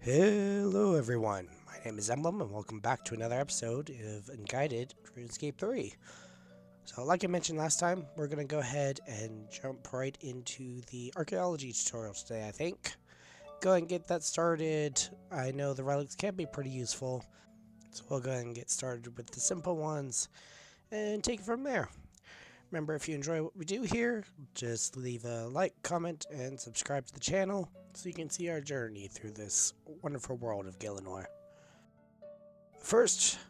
Hello everyone, my name is Emblem and welcome back to another episode of Unguided Runescape 3. So like I mentioned last time, we're going to go ahead and jump right into the archaeology tutorial today, I think. Go ahead and get that started. I know the relics can be pretty useful, so we'll go ahead and get started with the simple ones and take it from there. Remember, if you enjoy what we do here, just leave a like, comment, and subscribe to the channel so you can see our journey through this wonderful world of Gillinor. First,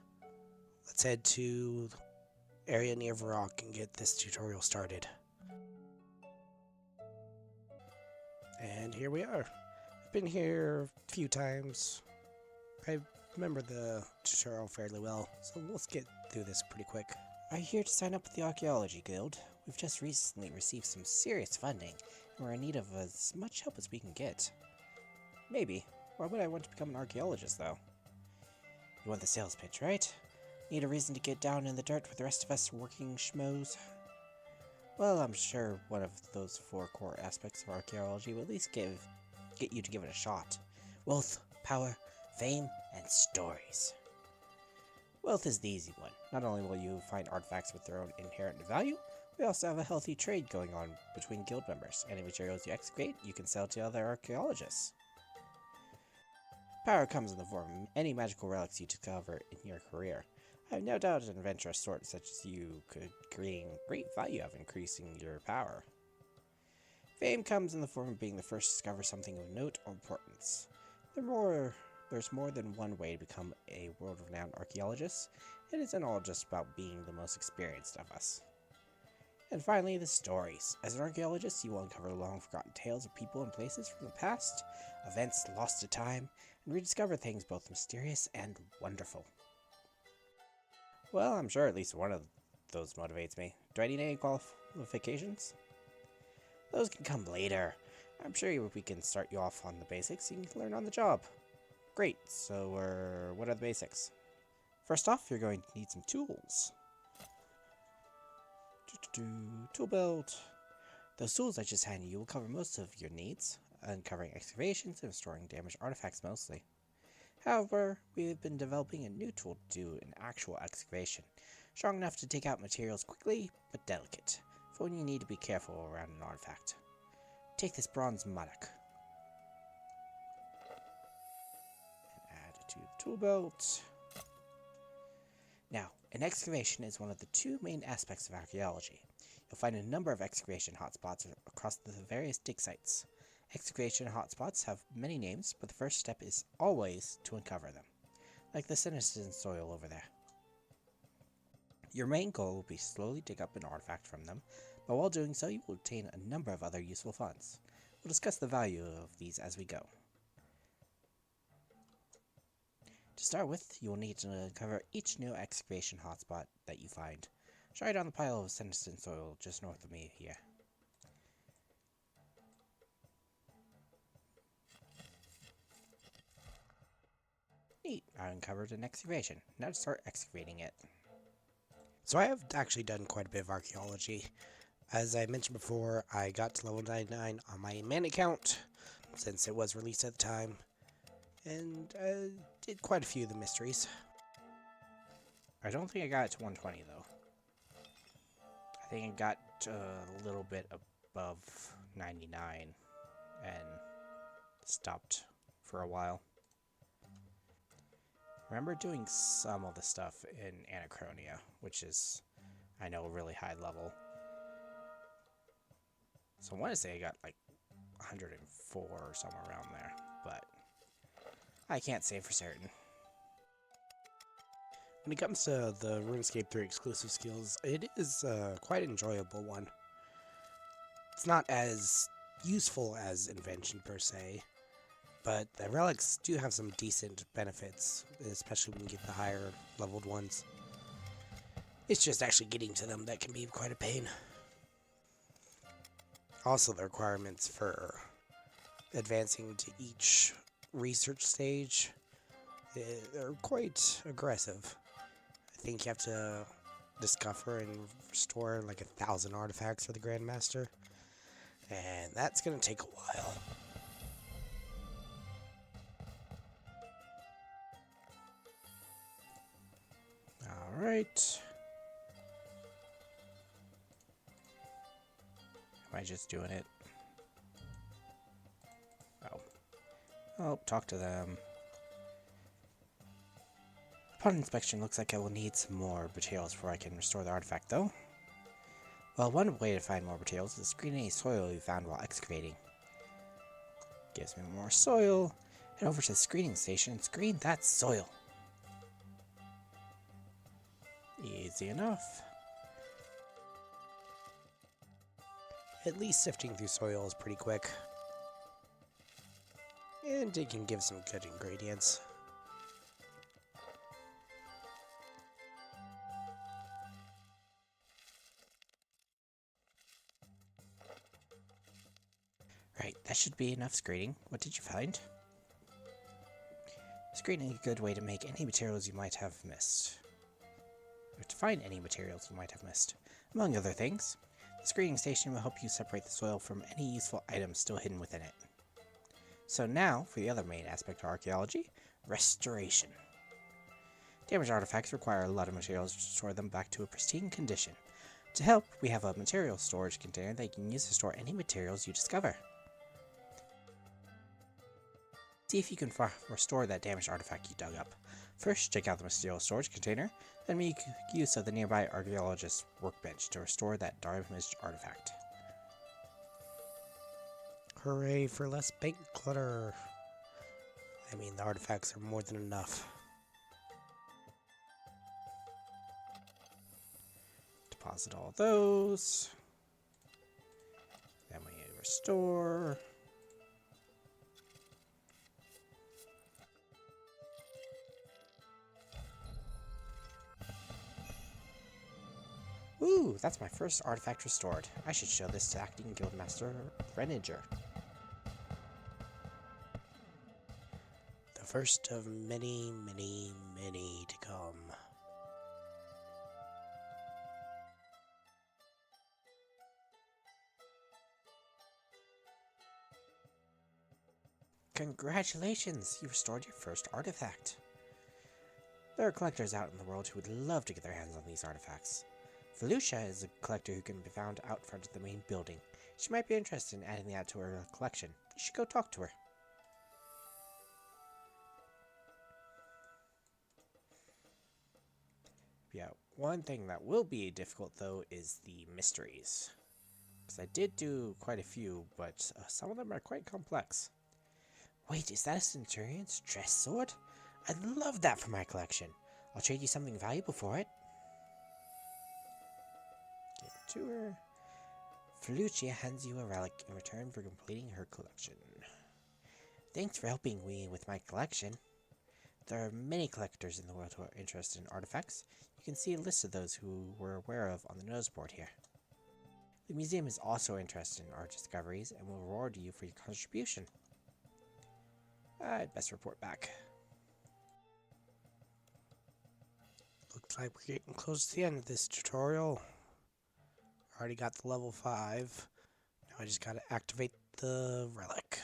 let's head to the area near Varrock and get this tutorial started. And here we are. I've been here a few times. I remember the tutorial fairly well, so let's get through this pretty quick. Are you here to sign up with the Archaeology Guild? We've just recently received some serious funding, and we're in need of as much help as we can get. Maybe. Why would I want to become an archaeologist, though? You want the sales pitch, right? Need a reason to get down in the dirt with the rest of us working schmoes? Well, I'm sure one of those 4 core aspects of archaeology will at least get you to give it a shot. Wealth, power, fame, and stories. Wealth is the easy one. Not only will you find artifacts with their own inherent value, we also have a healthy trade going on between guild members. Any materials you excavate, you can sell to other archaeologists. Power comes in the form of any magical relics you discover in your career. I have no doubt an adventurous sort such as you could gain great value of increasing your power. Fame comes in the form of being the first to discover something of note or importance. There's more than one way to become a world-renowned archaeologist. It isn't all just about being the most experienced of us. And finally, the stories. As an archaeologist, you will uncover long-forgotten tales of people and places from the past, events lost to time, and rediscover things both mysterious and wonderful. Well, I'm sure at least one of those motivates me. Do I need any qualifications? Those can come later. I'm sure we can start you off on the basics and you can learn on the job. Great, so what are the basics? First off, you're going to need some tools. Tool belt. Those tools I just handed you will cover most of your needs, uncovering excavations and storing damaged artifacts mostly. However, we've been developing a new tool to do an actual excavation, strong enough to take out materials quickly, but delicate, for when you need to be careful around an artifact. Take this bronze mattock. Add it to the tool belt. Now, an excavation is one of the 2 main aspects of archaeology. You'll find a number of excavation hotspots across the various dig sites. Excavation hotspots have many names, but the first step is always to uncover them, like the sinister soil over there. Your main goal will be to slowly dig up an artifact from them, but while doing so you will obtain a number of other useful funds. We'll discuss the value of these as we go. To start with, you will need to uncover each new excavation hotspot that you find. Try it on the pile of sinister soil just north of me here. Neat, I uncovered an excavation. Now to start excavating it. So I have actually done quite a bit of archaeology. As I mentioned before, I got to level 99 on my main account, since it was released at the time, and did quite a few of the mysteries. I don't think I got it to 120 though. I think I got a little bit above 99 and stopped for a while. I remember doing some of the stuff in Anachronia, which is, I know, a really high level. So I want to say I got like 104 or somewhere around there, but I can't say for certain. When it comes to the RuneScape 3 exclusive skills, it is quite an enjoyable one. It's not as useful as Invention per se, but the relics do have some decent benefits, especially when you get the higher leveled ones. It's just actually getting to them that can be quite a pain. Also, the requirements for advancing to each research stage, they're quite aggressive. I think you have to discover and restore like 1,000 artifacts for the Grandmaster, and that's going to take a while. right. Am I just doing it? Oh. Oh, talk to them. Upon inspection, looks like I will need some more materials before I can restore the artifact, though. Well, one way to find more materials is screen any soil you found while excavating. Gives me more soil. Head over to the screening station and screen that soil. Easy enough. At least sifting through soil is pretty quick. And it can give some good ingredients. Right, that should be enough screening. What did you find? Screening is a good way to make any materials you might have missed. Or to find any materials you might have missed. Among other things, the screening station will help you separate the soil from any useful items still hidden within it. So now, for the other main aspect of archaeology, restoration. Damaged artifacts require a lot of materials to restore them back to a pristine condition. To help, we have a material storage container that you can use to store any materials you discover. See if you can restore that damaged artifact you dug up. First, check out the material storage container, then make use of the nearby archaeologist's workbench to restore that damaged artifact. Hooray for less bank clutter. I mean, the artifacts are more than enough. Deposit all those. Then we restore. Ooh, that's my first artifact restored. I should show this to Acting Guildmaster Reninger. The first of many, many, many to come. Congratulations! You restored your first artifact. There are collectors out in the world who would love to get their hands on these artifacts. Felicia is a collector who can be found out front of the main building. She might be interested in adding that to her collection. You should go talk to her. Yeah, one thing that will be difficult though is the mysteries. Because I did do quite a few, but some of them are quite complex. Wait, is that a Centurion's dress sword? I'd love that for my collection. I'll trade you something valuable for it. Give it to her. Felucia hands you a relic in return for completing her collection. Thanks for helping me with my collection. There are many collectors in the world who are interested in artifacts. You can see a list of those who we're aware of on the notice board here. The museum is also interested in art discoveries and will reward you for your contribution. I'd best report back. Looks like we're getting close to the end of this tutorial. Already got the level 5. Now I just gotta activate the relic.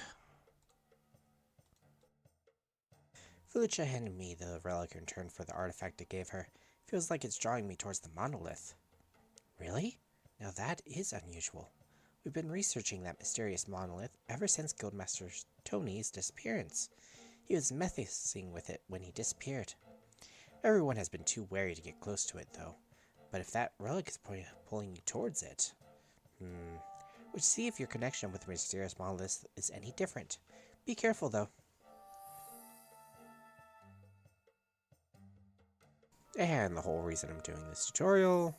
Felicia handed me the relic in return for the artifact it gave her. Feels like it's drawing me towards the monolith. Really? Now that is unusual. We've been researching that mysterious monolith ever since Guildmaster Tony's disappearance. He was messing with it when he disappeared. Everyone has been too wary to get close to it, though. But if that relic is pulling you towards it... Which see if your connection with the mysterious monolith is any different. Be careful, though. And the whole reason I'm doing this tutorial...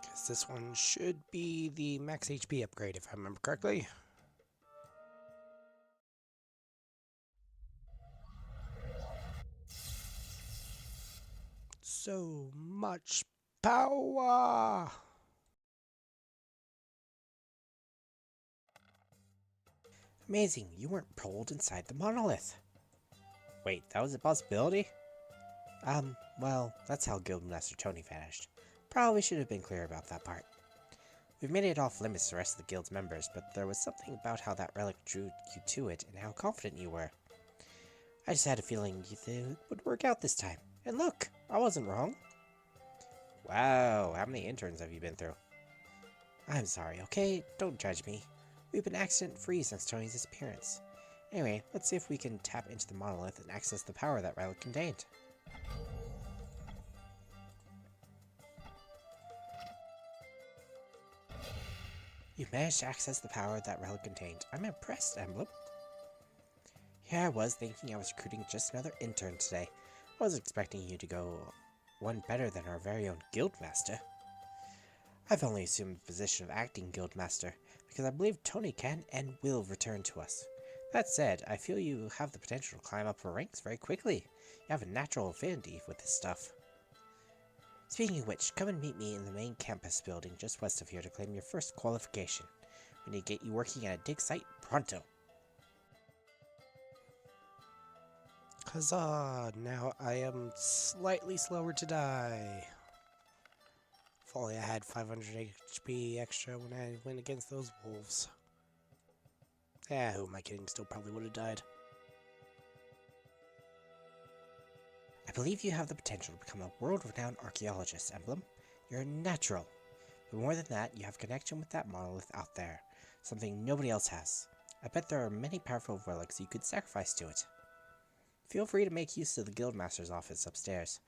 Because this one should be the max HP upgrade, if I remember correctly. So much power! Amazing, you weren't pulled inside the monolith. Wait, that was a possibility? Well, that's how Guildmaster Tony vanished. Probably should have been clear about that part. We've made it off limits to the rest of the guild's members, but there was something about how that relic drew you to it and how confident you were. I just had a feeling it would work out this time. And look, I wasn't wrong. Wow, how many interns have you been through? I'm sorry, okay? Don't judge me. We've been accident-free since Tony's disappearance. Anyway, let's see if we can tap into the monolith and access the power that relic contained. You managed to access the power that relic contained. I'm impressed, Emblem. Here I was thinking I was recruiting just another intern today. I was expecting you to go one better than our very own guildmaster. I've only assumed the position of acting guildmaster because I believe Tony can and will return to us. That said, I feel you have the potential to climb up her ranks very quickly. You have a natural affinity with this stuff. Speaking of which, come and meet me in the main campus building just west of here to claim your first qualification. We need to get you working at a dig site pronto. Huzzah! Now I am slightly slower to die. If only I had 500 HP extra when I went against those wolves. Yeah, who am I kidding? Still probably would have died. I believe you have the potential to become a world-renowned archaeologist, Emblem. You're a natural. But more than that, you have a connection with that monolith out there. Something nobody else has. I bet there are many powerful relics you could sacrifice to it. Feel free to make use of the Guildmaster's office upstairs.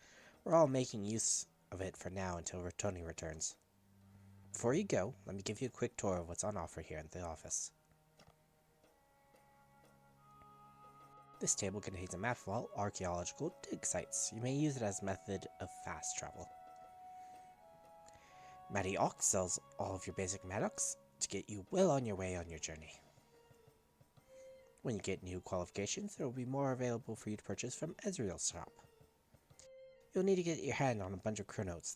We're all making use of it for now until Tony returns. Before you go, let me give you a quick tour of what's on offer here in the office. This table contains a map of all archaeological dig sites. You may use it as a method of fast travel. Matty Ox sells all of your basic Maddox to get you well on your way on your journey. When you get new qualifications, there will be more available for you to purchase from Ezreal's shop. You'll need to get your hand on a bunch of chronotes,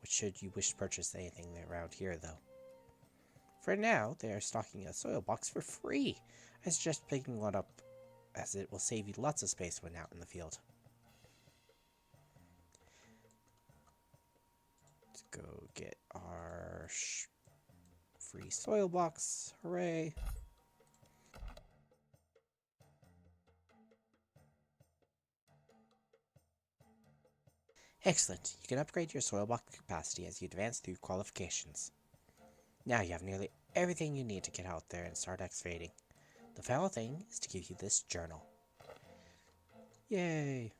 should you wish to purchase anything around here, though. For now, they are stocking a soil box for free. I suggest picking one up, as it will save you lots of space when out in the field. Let's go get our free soil box. Hooray! Excellent. You can upgrade your soil box capacity as you advance through qualifications. Now you have nearly everything you need to get out there and start excavating. The final thing is to give you this journal. Yay!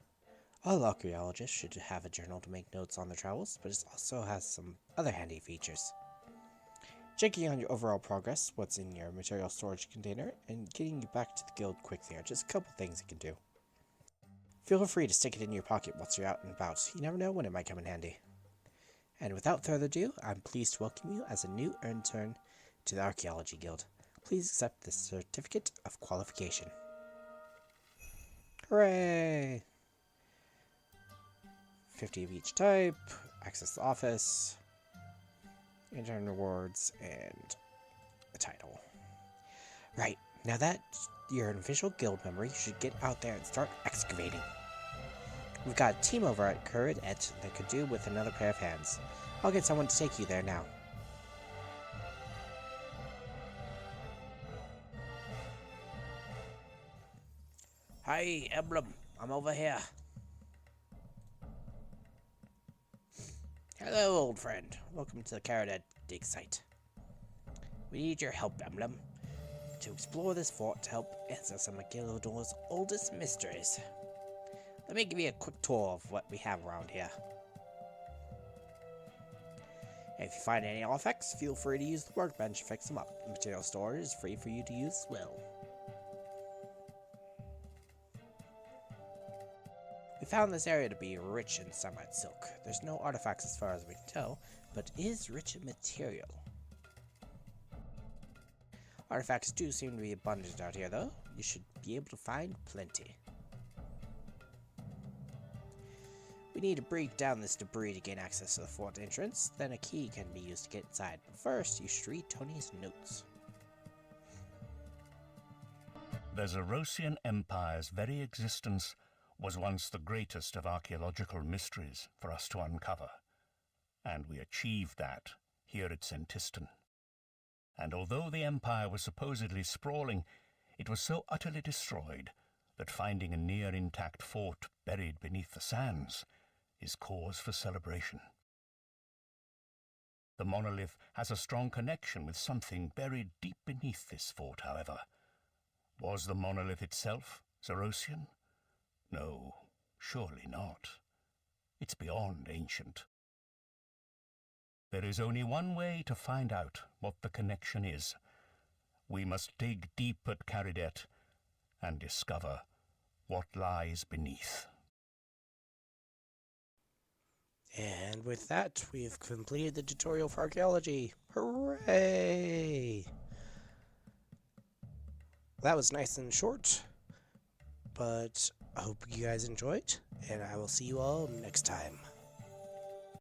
All archaeologists should have a journal to make notes on their travels, but it also has some other handy features. Checking on your overall progress, what's in your material storage container, and getting you back to the guild quickly are just a couple things it can do. Feel free to stick it in your pocket once you're out and about. You never know when it might come in handy. And without further ado, I'm pleased to welcome you as a new intern to the Archaeology Guild. Please accept the Certificate of Qualification. Hooray! 50 of each type, access the office, intern rewards, and a title. Right, now that you're an official guild member, you should get out there and start excavating. We've got a team over at KHEmblem that could do with another pair of hands. I'll get someone to take you there now. Hi, Emblem. I'm over here. Hello, old friend. Welcome to the KHEmblem dig site. We need your help, Emblem, to explore this fort to help answer some of Gildor's oldest mysteries. Let me give you a quick tour of what we have around here. If you find any artifacts, feel free to use the workbench to fix them up. The material storage is free for you to use as well. We found this area to be rich in samite silk. There's no artifacts as far as we can tell, but it is rich in material. Artifacts do seem to be abundant out here, though. You should be able to find plenty. We need to break down this debris to gain access to the fort entrance, then a key can be used to get inside. But first, you should read Tony's notes. The Zerosian Empire's very existence was once the greatest of archaeological mysteries for us to uncover, and we achieved that here at Sentiston. And although the Empire was supposedly sprawling, it was so utterly destroyed that finding a near-intact fort buried beneath the sands is cause for celebration. The monolith has a strong connection with something buried deep beneath this fort, however. Was the monolith itself Zerosian? No, surely not. It's beyond ancient. There is only one way to find out what the connection is. We must dig deep at Caridet and discover what lies beneath. And with that, we've completed the tutorial for archaeology. Hooray! That was nice and short, but I hope you guys enjoyed, and I will see you all next time.